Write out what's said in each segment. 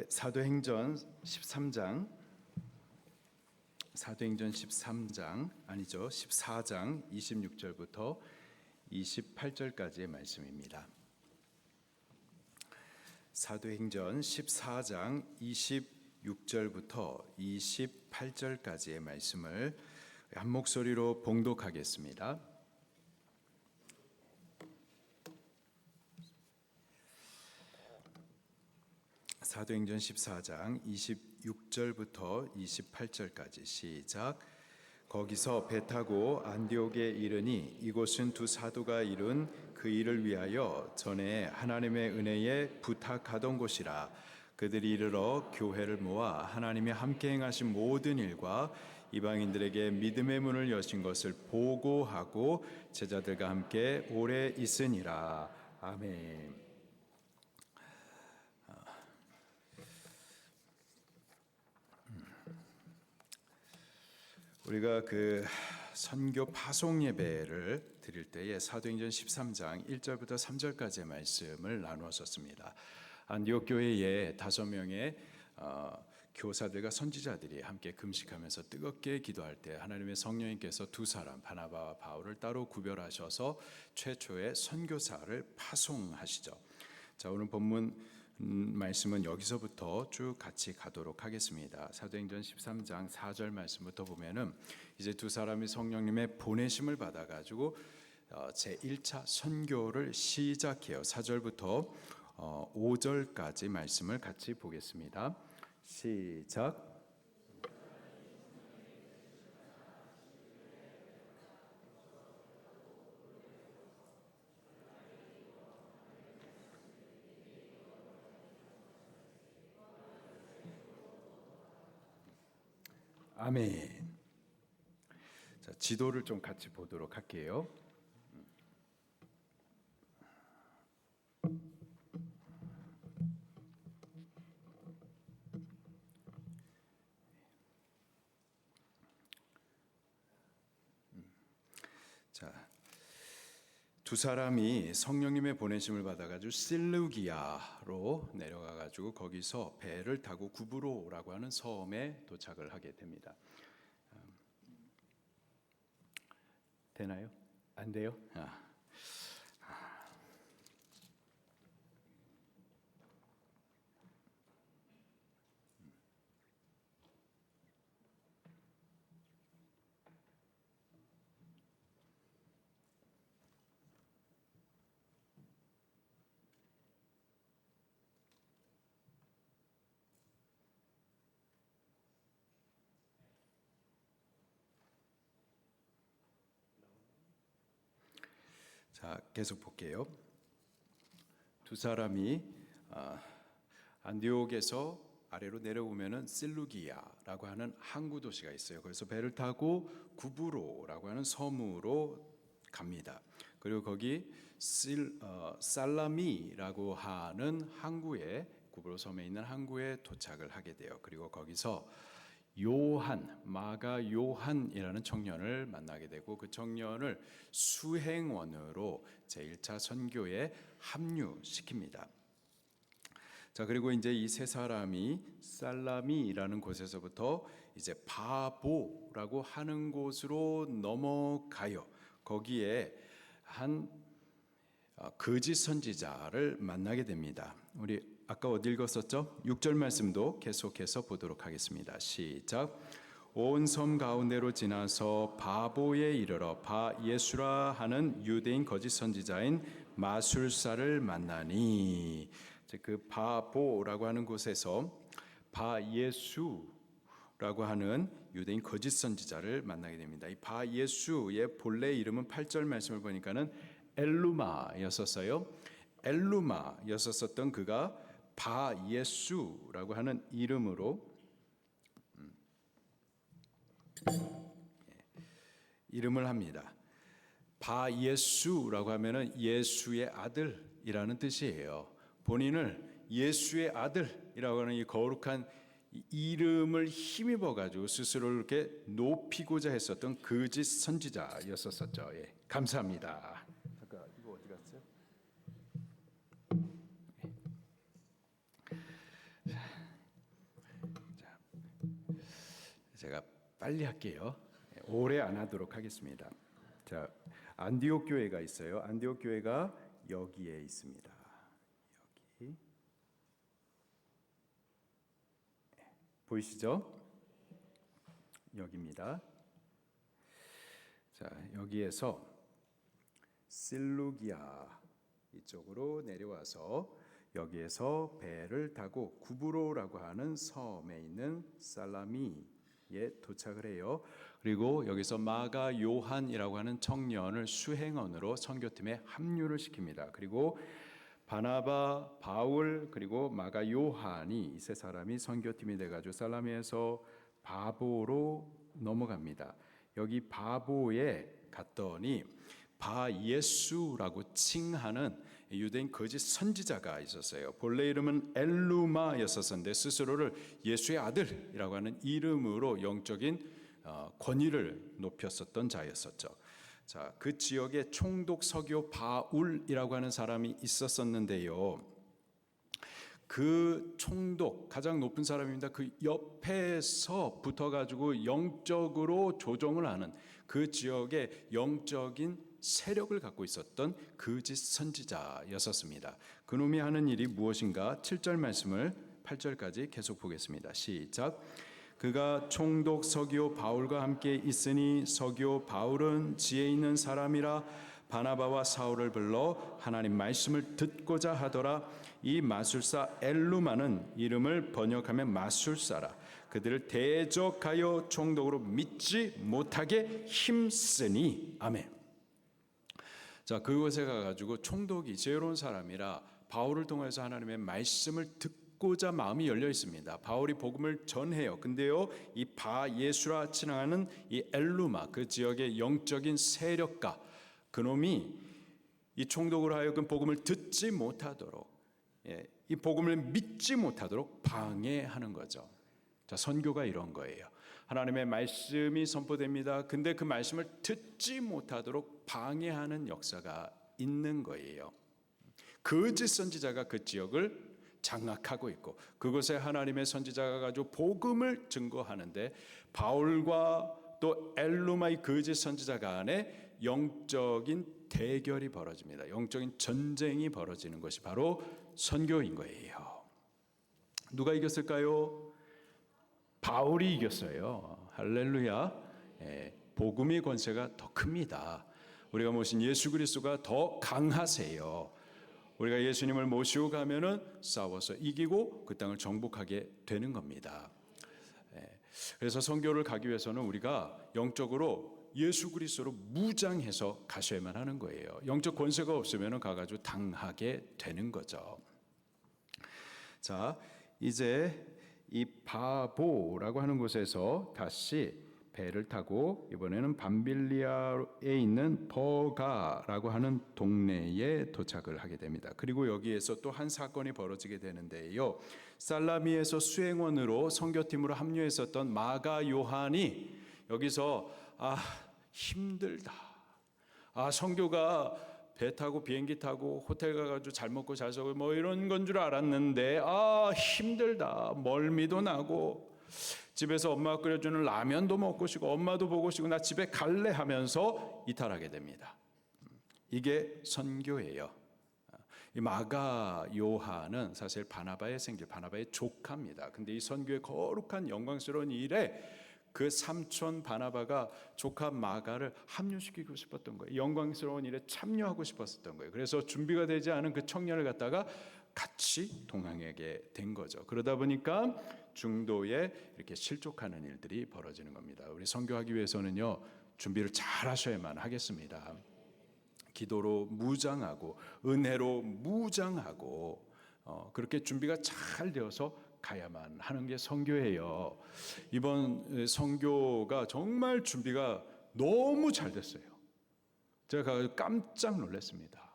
사도행전 13장 아니죠. 14장 26절부터 28절까지의 말씀입니다. 사도행전 14장 26절부터 28절까지의 말씀을 한 목소리로 봉독하겠습니다. 사도행전 14장 26절부터 28절까지 시작. 거기서 배 타고 안디옥에 이르니 이곳은 두 사도가 이룬 그 일을 위하여 전에 하나님의 은혜에 부탁하던 곳이라. 그들이 이르러 교회를 모아 하나님이 함께 행하신 모든 일과 이방인들에게 믿음의 문을 여신 것을 보고하고 제자들과 함께 오래 있으니라. 아멘. 우리가 그 선교 파송 예배를 드릴 때에 사도행전 13장 1절부터 3절까지의 말씀을 나누었었습니다. 안디옥 교회에 5명의 교사들과 선지자들이 함께 금식하면서 뜨겁게 기도할 때 하나님의 성령님께서 두 사람 바나바와 바울을 따로 구별하셔서 최초의 선교사를 파송하시죠. 자, 오늘 본문 말씀은 여기서부터 쭉 같이 가도록 하겠습니다. 사도행전 13장 4절 말씀부터 보면은 이제 두 사람이 성령님의 보내심을 받아가지고 제1차 선교를 시작해요. 4절부터 5절까지 말씀을 같이 보겠습니다. 시작. 아멘. 자, 지도를 좀 같이 보도록 할게요. 자, 두 사람이 성령님의 보내심을 받아가지고 실루기아로 내려가가지고 거기서 배를 타고 구브로라고 하는 섬에 도착을 하게 됩니다. 되나요? 안 돼요? 자, 계속 볼게요. 두 사람이 안디옥에서 아래로 내려오면은 실루기아라고 하는 항구 도시가 있어요. 그래서 배를 타고 구브로라고 하는 섬으로 갑니다. 그리고 거기 살라미라고 하는 항구에, 구브로 섬에 있는 항구에 도착을 하게 돼요. 그리고 거기서 마가 요한이라는 청년을 만나게 되고 그 청년을 수행원으로 제1차 선교에 합류시킵니다. 자, 그리고 이제 이 세 사람이 살라미라는 곳에서부터 이제 바보라고 하는 곳으로 넘어가요. 거기에 한 거짓 선지자를 만나게 됩니다. 우리 아까 어디 읽었었죠? 6절 말씀도 계속해서 보도록 하겠습니다. 시작. 온 섬 가운데로 지나서 바보에 이르러 바 예수라 하는 유대인 거짓 선지자인 마술사를 만나니, 그 바보라고 하는 곳에서 바 예수라고 하는 유대인 거짓 선지자를 만나게 됩니다. 이 바 예수의 본래 이름은 8절 말씀을 보니까는 엘루마였었어요. 엘루마였었던 그가 바 예수라고 하는 이름으로 이름을 합니다. 바 예수라고 하면은 예수의 아들이라는 뜻이에요. 본인을 예수의 아들이라고 하는 이 거룩한 이름을 힘입어 가지고 스스로를 이렇게 높이고자 했었던 거짓 선지자였었죠. 예, 감사합니다. 잠깐 이거 어디 갔어요? 제가 빨리 할게요. 오래 안 하도록 하겠습니다. 자, 안디옥 교회가 있어요. 안디옥 교회가 여기에 있습니다. 여기 보이시죠? 여기입니다. 자, 여기에서 실루기아 이쪽으로 내려와서 여기에서 배를 타고 구브로라고 하는 섬에 있는 살라미에 도착을 해요. 그리고 여기서 마가 요한이라고 하는 청년을 수행원으로 선교팀에 합류를 시킵니다. 그리고 바나바, 바울 그리고 마가 요한이 이 세 사람이 선교팀이 돼가지고 살라미에서 바보로 넘어갑니다. 여기 바보에 갔더니 바예수라고 칭하는 유대인 거짓 선지자가 있었어요. 본래 이름은 엘루마였었는데 스스로를 예수의 아들이라고 하는 이름으로 영적인 권위를 높였었던 자였었죠. 자, 그 지역에 총독 서교 바울이라고 하는 사람이 있었었는데요. 그 총독 가장 높은 사람입니다. 그 옆에서 붙어가지고 영적으로 조종을 하는 그 지역의 영적인 세력을 갖고 있었던 거짓 선지자였었습니다. 그놈이 하는 일이 무엇인가? 7절 말씀을 8절까지 계속 보겠습니다. 시작. 그가 총독 서기오 바울과 함께 있으니 서기오 바울은 지혜 있는 사람이라 바나바와 사울을 불러 하나님 말씀을 듣고자 하더라. 이 마술사 엘루마는 이름을 번역하면 마술사라. 그들을 대적하여 총독으로 믿지 못하게 힘쓰니. 아멘. 자, 그곳에 가가지고 총독이 지혜로운 사람이라 바울을 통해서 하나님의 말씀을 듣고자 마음이 열려 있습니다. 바울이 복음을 전해요. 근데요, 이 바예수라 칭하는 이 엘루마, 그 지역의 영적인 세력가, 그놈이 이 총독으로 하여금 복음을 듣지 못하도록, 이 복음을 믿지 못하도록 방해하는 거죠. 자, 선교가 이런 거예요. 하나님의 말씀이 선포됩니다. 근데 그 말씀을 듣지 못하도록 방해하는 역사가 있는 거예요. 거짓 선지자가 그 지역을 장악하고 있고 그곳에 하나님의 선지자가 가지고 복음을 증거하는데 바울과 또 엘루마의 거짓 선지자 간에 영적인 대결이 벌어집니다. 영적인 전쟁이 벌어지는 것이 바로 선교인 거예요. 누가 이겼을까요? 바울이 이겼어요. 할렐루야. 복음의 권세가 더 큽니다. 우리가 모신 예수 그리스도가 더 강하세요. 우리가 예수님을 모시고 가면은 싸워서 이기고 그 땅을 정복하게 되는 겁니다. 그래서 선교를 가기 위해서는 우리가 영적으로 예수 그리스도로 무장해서 가셔야만 하는 거예요. 영적 권세가 없으면 가가지고 당하게 되는 거죠. 자, 이제 이 바보라고 하는 곳에서 다시 배를 타고 이번에는 밤빌리아에 있는 버가라고 하는 동네에 도착을 하게 됩니다. 그리고 여기에서 또 한 사건이 벌어지게 되는데요. 살라미에서 수행원으로 선교팀으로 합류했었던 마가 요한이 여기서 힘들다. 선교가 배 타고 비행기 타고 호텔 가가지고 잘 먹고 잘 자고 뭐 이런 건 줄 알았는데 힘들다. 멀미도 나고 집에서 엄마가 끓여주는 라면도 먹고 싶고 엄마도 보고 싶고 나 집에 갈래 하면서 이탈하게 됩니다. 이게 선교예요. 이 마가 요한은 사실 바나바의 생길, 바나바의 조카입니다. 근데 이 선교의 거룩한 영광스러운 일에 그 삼촌 바나바가 조카 마가를 합류시키고 싶었던 거예요. 영광스러운 일에 참여하고 싶었던 거예요. 그래서 준비가 되지 않은 그 청년을 갖다가 같이 동행하게 된 거죠. 그러다 보니까 중도에 이렇게 실족하는 일들이 벌어지는 겁니다. 우리 선교하기 위해서는요, 준비를 잘 하셔야만 하겠습니다. 기도로 무장하고 은혜로 무장하고 그렇게 준비가 잘 되어서 가야만 하는 게 선교예요. 이번 선교가 정말 준비가 너무 잘 됐어요. 제가 깜짝 놀랐습니다.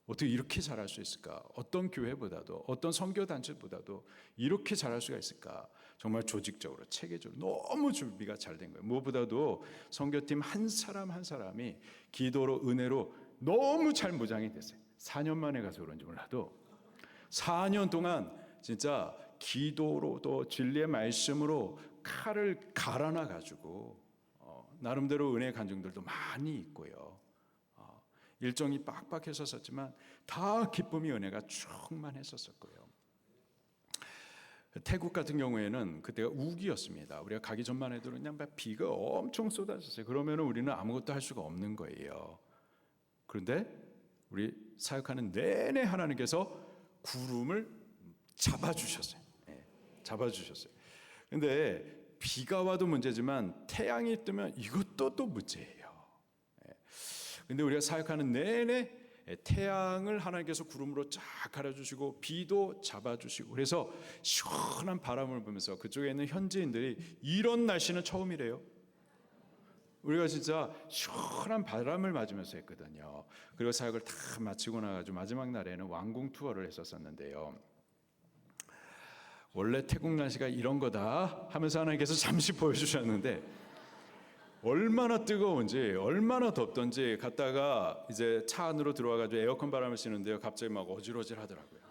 어떻게 이렇게 잘할 수 있을까? 어떤 교회보다도 어떤 선교 단체보다도 이렇게 잘할 수가 있을까? 정말 조직적으로 체계적으로 너무 준비가 잘 된 거예요. 무엇보다도 선교팀 한 사람 한 사람이 기도로 은혜로 너무 잘 무장이 됐어요. 4년 만에 가서 그런지 몰라도 4년 동안 진짜 기도로 또 진리의 말씀으로 칼을 갈아놔 가지고 나름대로 은혜의 간증들도 많이 있고요. 일정이 빡빡했었지만 다 기쁨이 은혜가 충만했었고요. 태국 같은 경우에는 그때가 우기였습니다. 우리가 가기 전만 해도 그냥 비가 엄청 쏟아졌어요. 그러면 우리는 아무것도 할 수가 없는 거예요. 그런데 우리 사역하는 내내 하나님께서 구름을 잡아주셨어요. 잡아주셨어요. 근데 비가 와도 문제지만 태양이 뜨면 이것도 또 문제예요. 근데 우리가 사역하는 내내 태양을 하나님께서 구름으로 쫙 가려주시고 비도 잡아주시고 그래서 시원한 바람을 보면서 그쪽에 있는 현지인들이 이런 날씨는 처음이래요. 우리가 진짜 시원한 바람을 맞으면서 했거든요. 그리고 사역을 다 마치고 나가지고 마지막 날에는 왕궁 투어를 했었었는데요. 원래 태국 날씨가 이런 거다 하면서 하나님께서 잠시 보여주셨는데 얼마나 뜨거운지 얼마나 덥던지 갔다가 이제 차 안으로 들어와가지고 에어컨 바람을 쐬는데요. 갑자기 막 어질어질 하더라고요.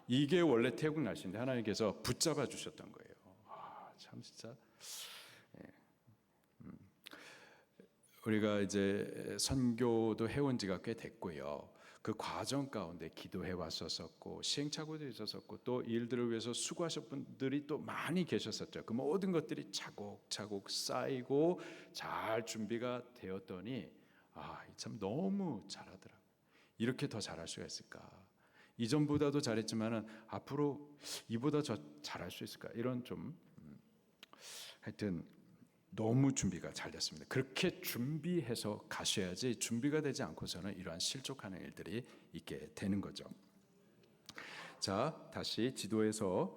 이게 원래 태국 날씨인데 하나님께서 붙잡아 주셨던 거예요. 참 진짜. 우리가 이제 선교도 해온 지가 꽤 됐고요. 그 과정 가운데 기도해 왔었고 시행착오도 있었었고 또 일들을 위해서 수고하셨던 분들이 또 많이 계셨었죠. 그 모든 것들이 차곡차곡 쌓이고 잘 준비가 되었더니 참 너무 잘하더라고요. 이렇게 더 잘할 수가 있을까? 이전보다도 잘했지만은 앞으로 이보다 더 잘할 수 있을까? 이런 좀 하여튼 너무 준비가 잘 됐습니다. 그렇게 준비해서 가셔야지 준비가 되지 않고서는 이러한 실족하는 일들이 있게 되는 거죠. 자, 다시 지도에서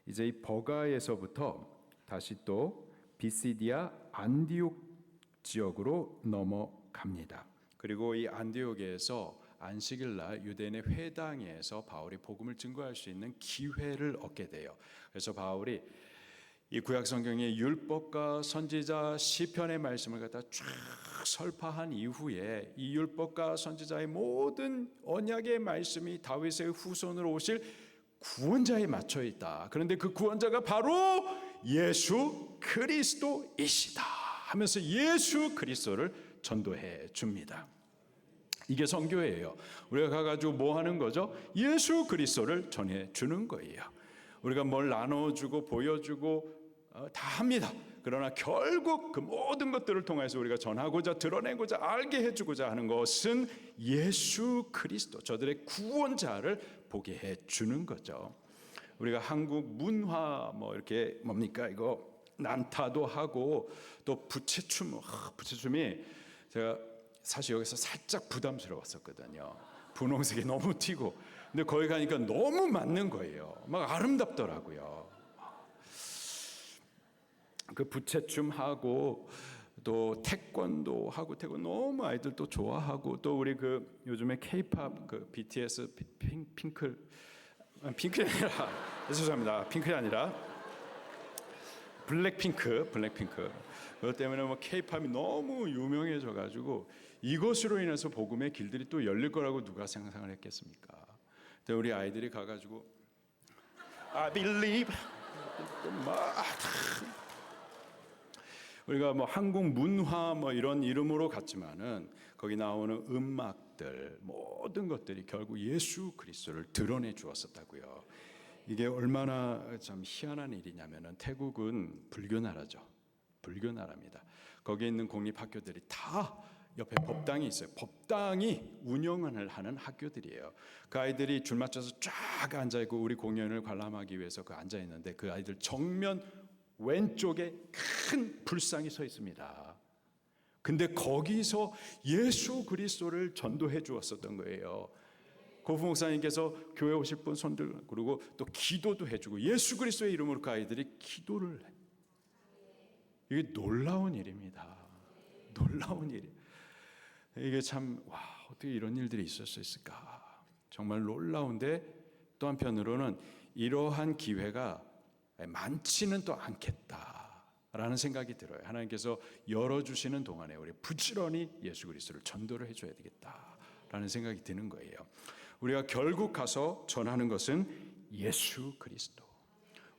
이제 이 버가에서부터 다시 또 비시디아 안디옥 지역으로 넘어갑니다. 그리고 이 안디옥에서 안식일 날 유대인의 회당에서 바울이 복음을 증거할 수 있는 기회를 얻게 돼요. 그래서 바울이 이 구약 성경의 율법과 선지자 시편의 말씀을 갖다 쫙 설파한 이후에 이 율법과 선지자의 모든 언약의 말씀이 다윗의 후손으로 오실 구원자에 맞춰 있다. 그런데 그 구원자가 바로 예수 그리스도이시다 하면서 예수 그리스도를 전도해 줍니다. 이게 선교예요. 우리가 가가지고 뭐 하는 거죠? 예수 그리스도를 전해 주는 거예요. 우리가 뭘 나눠주고 보여주고 다 합니다. 그러나 결국 그 모든 것들을 통해서 우리가 전하고자 드러내고자 알게 해주고자 하는 것은 예수 그리스도, 저들의 구원자를 보게 해주는 거죠. 우리가 한국 문화 뭐 이렇게 뭡니까 이거 난타도 하고 또 부채춤이 제가 사실 여기서 살짝 부담스러웠었거든요. 분홍색이 너무 튀고 근데 거기 가니까 너무 맞는 거예요. 막 아름답더라고요. 그 부채춤 하고 또 태권도 하고 너무 아이들 또 좋아하고 또 우리 그 요즘에 K-팝 그 BTS 핑클이 아니라 죄송합니다. 핑클이 아니라 블랙핑크 그것 때문에 뭐 K-팝이 너무 유명해져 가지고 이것으로 인해서 복음의 길들이 또 열릴 거라고 누가 상상을 했겠습니까? 근데 우리 아이들이 가가지고 I believe 막 우리가 뭐 한국 문화 뭐 이런 이름으로 갔지만은 거기 나오는 음악들 모든 것들이 결국 예수 그리스도를 드러내 주었었다고요. 이게 얼마나 참 희한한 일이냐면은 태국은 불교 나라죠. 불교 나라입니다. 거기에 있는 공립 학교들이 다 옆에 법당이 있어요. 법당이 운영을 하는 학교들이에요. 그 아이들이 줄 맞춰서 쫙 앉아 있고 우리 공연을 관람하기 위해서 그 앉아 있는데 그 아이들 정면 왼쪽에 큰 불상이 서 있습니다. 근데 거기서 예수 그리스도를 전도해 주었었던 거예요. 고부 목사님께서 교회 오실 분 손들 그리고 또 기도도 해주고 예수 그리스도의 이름으로 그 아이들이 기도를 해. 이게 놀라운 일입니다. 놀라운 일. 이게 참 어떻게 이런 일들이 있을 수 있을까? 정말 놀라운데 또 한편으로는 이러한 기회가 많지는 또 않겠다라는 생각이 들어요. 하나님께서 열어주시는 동안에 우리 부지런히 예수 그리스도를 전도를 해줘야 되겠다라는 생각이 드는 거예요. 우리가 결국 가서 전하는 것은 예수 그리스도.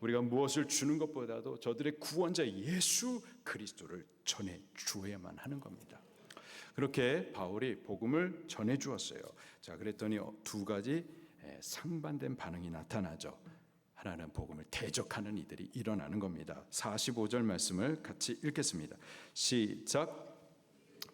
우리가 무엇을 주는 것보다도 저들의 구원자 예수 그리스도를 전해 주어야만 하는 겁니다. 그렇게 바울이 복음을 전해 주었어요. 자, 그랬더니 두 가지 상반된 반응이 나타나죠. 하나는 복음을 대적하는 이들이 일어나는 겁니다. 45절 말씀을 같이 읽겠습니다. 시작.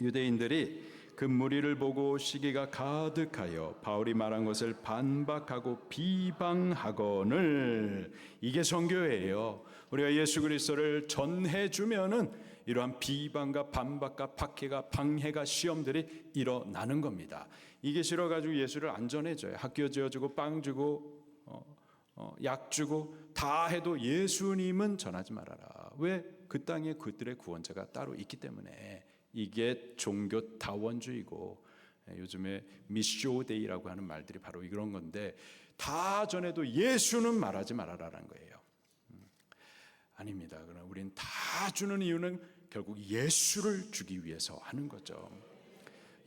유대인들이 그 무리를 보고 시기가 가득하여 바울이 말한 것을 반박하고 비방하거늘. 이게 선교예요. 우리가 예수 그리스도를 전해주면은 이러한 비방과 반박과 박해가 방해가 시험들이 일어나는 겁니다. 이게 싫어가지고 예수를 안 전해줘요. 학교 지어주고 빵 주고 약 주고 다 해도 예수님은 전하지 말아라. 왜? 그 땅에 그들의 구원자가 따로 있기 때문에. 이게 종교 다원주의고 요즘에 미쇼데이라고 하는 말들이 바로 이런 건데, 다 전해도 예수는 말하지 말아라라는 거예요. 아닙니다. 그러나 우리는 다 주는 이유는 결국 예수를 주기 위해서 하는 거죠.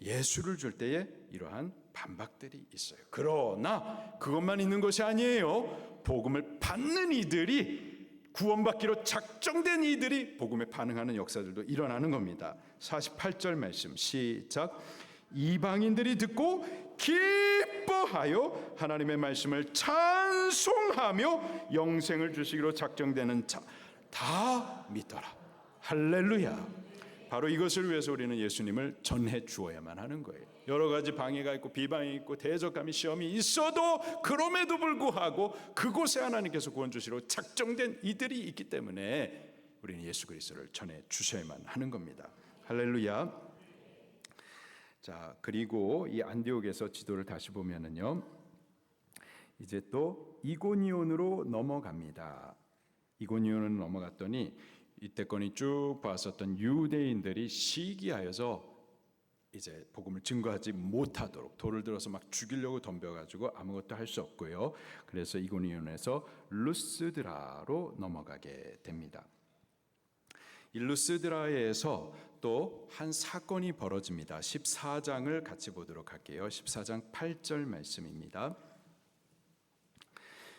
예수를 줄 때에 이러한 반박들이 있어요. 그러나 그것만 있는 것이 아니에요. 복음을 받는 이들이, 구원받기로 작정된 이들이 복음에 반응하는 역사들도 일어나는 겁니다. 48절 말씀 시작. 이방인들이 듣고 기뻐하여 하나님의 말씀을 찬송하며 영생을 주시기로 작정되는 자 다 믿더라. 할렐루야. 바로 이것을 위해서 우리는 예수님을 전해 주어야만 하는 거예요. 여러 가지 방해가 있고 비방이 있고 대적감이 시험이 있어도 그럼에도 불구하고 그곳에 하나님께서 구원 주시러 작정된 이들이 있기 때문에 우리는 예수 그리스도를 전해 주셔야만 하는 겁니다. 할렐루야. 자, 그리고 이 안디옥에서 지도를 다시 보면은요, 이제 또 이고니온으로 넘어갑니다. 이고니온으로 넘어갔더니 이때권이 쭉 봤었던 유대인들이 시기하여서 이제 복음을 증거하지 못하도록 돌을 들어서 막 죽이려고 덤벼가지고 아무것도 할 수 없고요. 그래서 이고니온에서 루스드라로 넘어가게 됩니다. 이 루스드라에서 또 한 사건이 벌어집니다. 14장을 같이 보도록 할게요. 14장 8절 말씀입니다.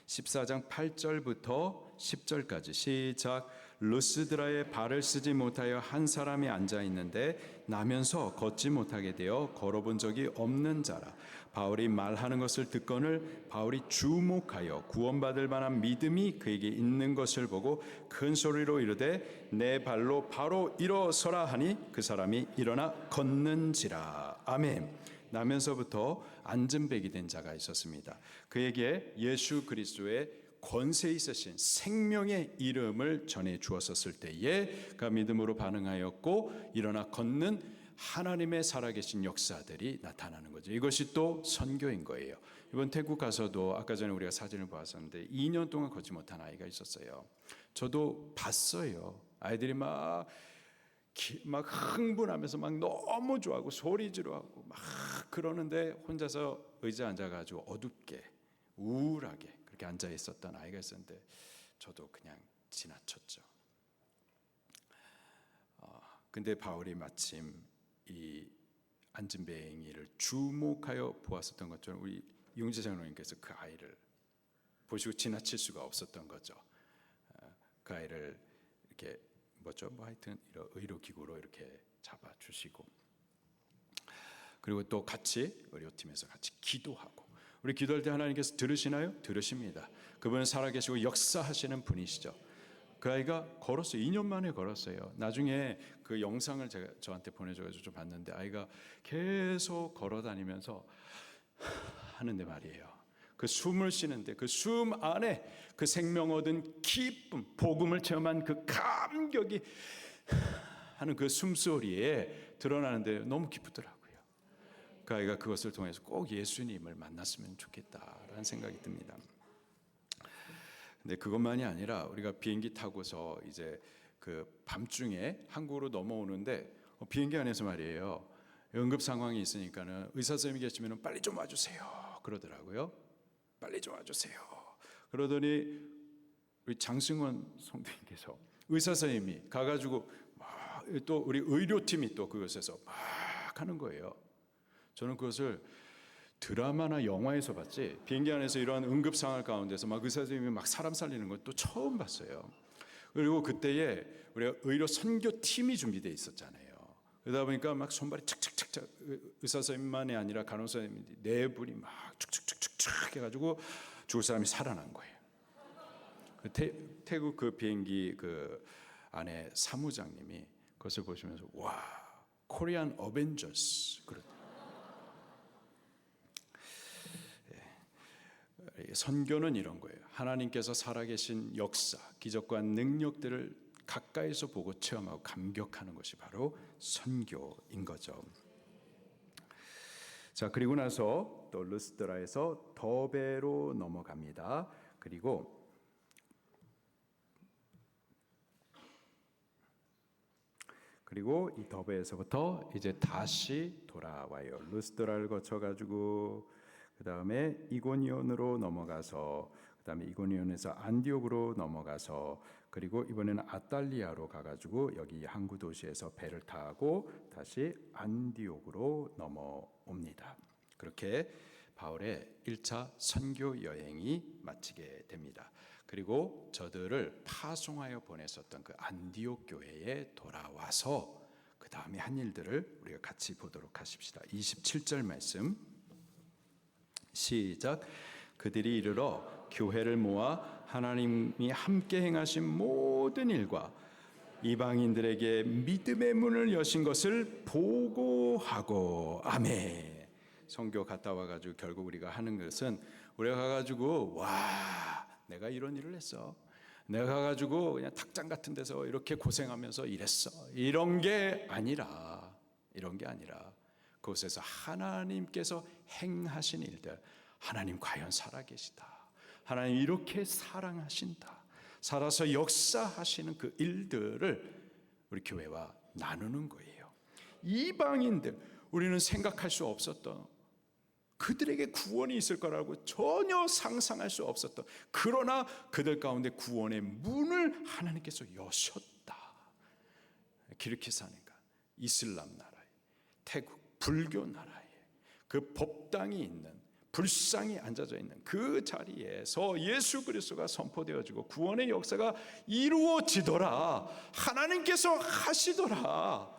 14장 8절부터 10절까지 시작. 루스드라에 발을 쓰지 못하여 한 사람이 앉아 있는데 나면서 걷지 못하게 되어 걸어본 적이 없는 자라. 바울이 말하는 것을 듣거늘 바울이 주목하여 구원받을 만한 믿음이 그에게 있는 것을 보고 큰 소리로 이르되 내 발로 바로 일어서라 하니 그 사람이 일어나 걷는지라. 아멘. 나면서부터 앉은 백이 된 자가 있었습니다. 그에게 예수 그리스도의 권세 있으신 생명의 이름을 전해 주었었을 때에 그가 믿음으로 반응하였고 일어나 걷는 하나님의 살아계신 역사들이 나타나는 거죠. 이것이 또 선교인 거예요. 이번 태국 가서도 아까 전에 우리가 사진을 보았었는데 2년 동안 걷지 못한 아이가 있었어요. 저도 봤어요. 아이들이 막 흥분하면서 막 너무 좋아하고 소리 지르고 막 그러는데 혼자서 의자에 앉아가지고 어둡게 우울하게 그렇게 앉아 있었던 아이가 있었는데 저도 그냥 지나쳤죠. 근데 바울이 마침 이 앉은뱅이를 주목하여 보았었던 것처럼 우리 용재 장로님께서 그 아이를 보시고 지나칠 수가 없었던 거죠. 그 아이를 이렇게 하여튼 이런 의료기구로 이렇게 잡아주시고 그리고 또 같이 의료팀에서 같이 기도하고 우리 기도할 때 하나님께서 들으시나요? 들으십니다. 그분은 살아계시고 역사하시는 분이시죠. 그 아이가 걸었어요. 2년 만에 걸었어요. 나중에 그 영상을 제가 저한테 보내줘가지고 좀 봤는데 아이가 계속 걸어다니면서 하는데 말이에요. 그 숨을 쉬는데 그 숨 안에 그 생명 얻은 기쁨, 복음을 체험한 그 감격이 하는 그 숨소리에 드러나는데 너무 기쁘더라고요. 그 아이가 그것을 통해서 꼭 예수님을 만났으면 좋겠다라는 생각이 듭니다. 근데 그것만이 아니라 우리가 비행기 타고서 이제 그 밤중에 한국으로 넘어오는데 비행기 안에서 말이에요. 응급 상황이 있으니까는 의사 선생님이 계시면 빨리 좀 와주세요. 그러더라고요. 빨리 좀 와주세요. 그러더니 우리 장승원 성도님께서 의사 선생님이 가가지고 막 또 우리 의료팀이 또 그것에서 막 하는 거예요. 저는 그것을 드라마나 영화에서 봤지 비행기 안에서 이러한 응급 상황 가운데서 막 의사 선생님이 막 사람 살리는 건 또 처음 봤어요. 그리고 그때에 우리가 의료 선교 팀이 준비되어 있었잖아요. 그러다 보니까 막 손발이 착착착착 의사 선생님만이 아니라 간호사 선생님 네 분이 막 축축축축축 해가지고 죽을 사람이 살아난 거예요. 태국 그 비행기 그 안에 사무장님이 그것을 보시면서 와 코리안 어벤져스 그러더라고요. 선교는 이런 거예요. 하나님께서 살아계신 역사, 기적과 능력들을 가까이서 보고 체험하고 감격하는 것이 바로 선교인 거죠. 자, 그리고 나서 또 르스드라에서 더베로 넘어갑니다. 그리고 이 더베에서부터 이제 다시 돌아와요. 르스드라를 거쳐가지고 그 다음에 이고니온으로 넘어가서 그 다음에 이고니온에서 안디옥으로 넘어가서 그리고 이번에는 아탈리아로 가가지고 여기 항구 도시에서 배를 타고 다시 안디옥으로 넘어옵니다. 그렇게 바울의 1차 선교 여행이 마치게 됩니다. 그리고 저들을 파송하여 보냈었던 그 안디옥 교회에 돌아와서 그 다음에 한 일들을 우리가 같이 보도록 하십시다. 27절 말씀 시작. 그들이 이르러 교회를 모아 하나님이 함께 행하신 모든 일과 이방인들에게 믿음의 문을 여신 것을 보고하고 아멘. 선교 갔다 와가지고 결국 우리가 하는 것은 우리가 가가지고 와 내가 이런 일을 했어. 내가 가가지고 그냥 탁장 같은 데서 이렇게 고생하면서 일했어. 이런 게 아니라 그곳에서 하나님께서 행하신 일들, 하나님 과연 살아계시다. 하나님 이렇게 사랑하신다. 살아서 역사하시는 그 일들을 우리 교회와 나누는 거예요. 이방인들, 우리는 생각할 수 없었던 그들에게 구원이 있을 거라고 전혀 상상할 수 없었던 그러나 그들 가운데 구원의 문을 하나님께서 여셨다. 키르기스탄인가 이슬람 나라에 태국 불교 나라에 그 법당이 있는 불상이 앉아져 있는 그 자리에서 예수 그리스도가 선포되어지고 구원의 역사가 이루어지더라. 하나님께서 하시더라.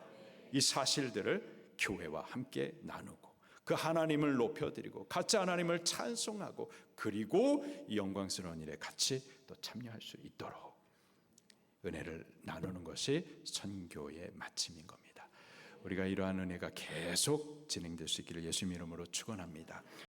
이 사실들을 교회와 함께 나누고 그 하나님을 높여드리고 같이 하나님을 찬송하고 그리고 이 영광스러운 일에 같이 또 참여할 수 있도록 은혜를 나누는 것이 선교의 마침인 겁니다. 우리가 이러한 은혜가 계속 진행될 수 있기를 예수님 이름으로 축원합니다.